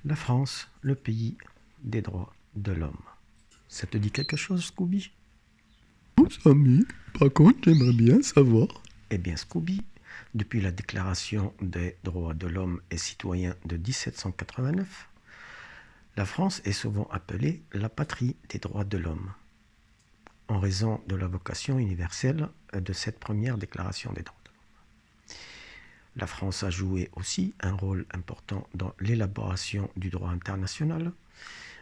La France, le pays des droits de l'homme. Ça te dit quelque chose, Scooby? Oh, Samy, par contre, j'aimerais bien savoir. Eh bien, Scooby, depuis la Déclaration des droits de l'homme et citoyens de 1789, la France est souvent appelée la patrie des droits de l'homme, en raison de la vocation universelle de cette première Déclaration des droits de l'homme. La France a joué aussi un rôle important dans l'élaboration du droit international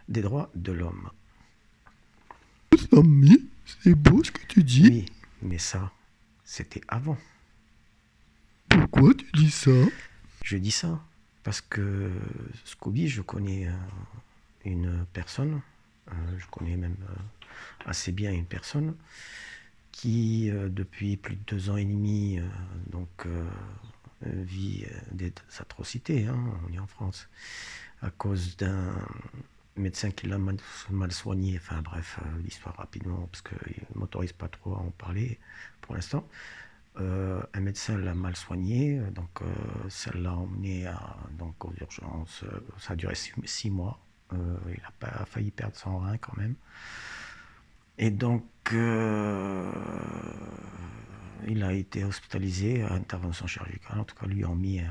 des droits de l'homme. Oh, Samy, c'est beau ce que tu dis. Oui, mais ça, c'était avant. Pourquoi tu dis ça? Je dis ça parce que Scooby, je connais une personne, je connais même assez bien une personne qui, depuis plus de 2 ans et demi, vit des atrocités, hein, on est en France, à cause d'un médecin qui l'a mal soigné. Enfin bref, l'histoire rapidement, parce qu'il ne m'autorise pas trop à en parler pour l'instant. Un médecin l'a mal soigné, donc ça l'a emmené aux urgences. Ça a duré 6 mois. Il a pas failli perdre son rein quand même. Et donc, il a été hospitalisé à intervention chirurgicale. En tout cas, lui ont mis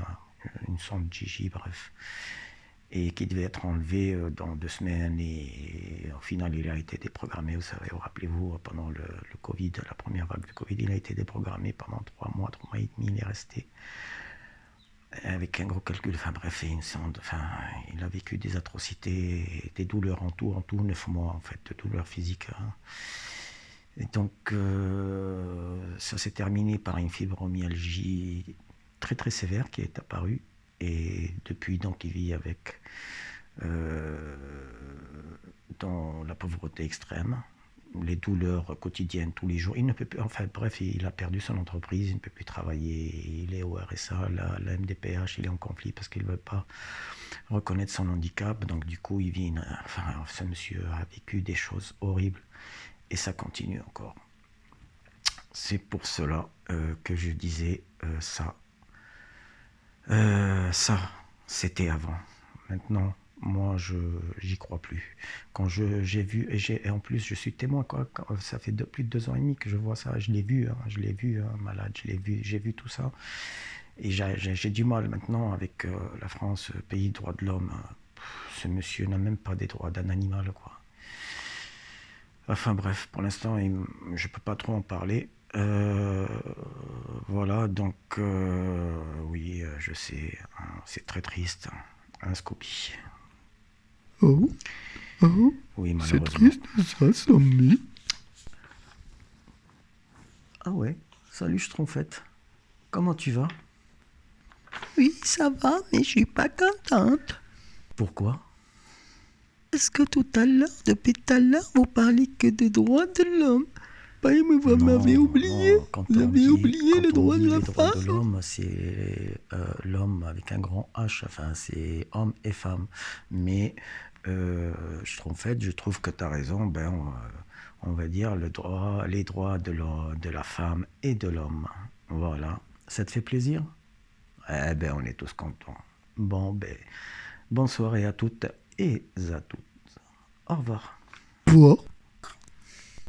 une sonde Gigi, bref, et qui devait être enlevé dans 2 semaines. Et au final, il a été déprogrammé. Vous savez, rappelez-vous, pendant le Covid, la première vague de Covid, il a été déprogrammé pendant 3 mois et demi. Il est resté avec un gros calcul. Enfin bref, et une sonde. Enfin, il a vécu des atrocités, des douleurs en tout 9 mois en fait, de douleurs physiques. Hein. Et donc, ça s'est terminé par une fibromyalgie très très sévère qui est apparue. Et depuis, donc, il vit avec dans la pauvreté extrême, les douleurs quotidiennes tous les jours. Il ne peut plus, enfin bref, il a perdu son entreprise, il ne peut plus travailler, il est au RSA, la MDPH, il est en conflit parce qu'il ne veut pas reconnaître son handicap. Donc du coup, ce monsieur a vécu des choses horribles et ça continue encore. C'est pour cela que je disais ça, c'était avant. Maintenant, moi, j'y crois plus. Quand j'ai vu, et en plus, je suis témoin, quoi. Ça fait plus de 2 ans et demi que je vois ça. Je l'ai vu, malade. J'ai vu tout ça. Et j'ai du mal maintenant avec la France, pays droit de l'homme. Ce monsieur n'a même pas des droits d'un animal, quoi. Enfin bref, pour l'instant, je peux pas trop en parler. Voilà, donc oui, je sais, hein, c'est très triste, hein, Scooby. Oh, oh, Oui, c'est malheureusement. triste ça, Samy. Ah ouais, salut Schtroumpfette. Comment tu vas? Oui, ça va, mais je suis pas contente. Pourquoi? Parce que depuis tout à l'heure, vous parlez que des droits de l'homme. Bah, mais vous m'avez oublié. Non, Vous avez oublié les droits de la les droits de femme. l'homme, c'est l'homme avec un grand H, enfin c'est homme et femme. Mais Schtroumpfette, je trouve que tu as raison, on va dire les droits de la femme et de l'homme. Voilà. Ça te fait plaisir? Eh ben, on est tous contents. Bon, bonne soirée à toutes et à tous. Au revoir. Voir.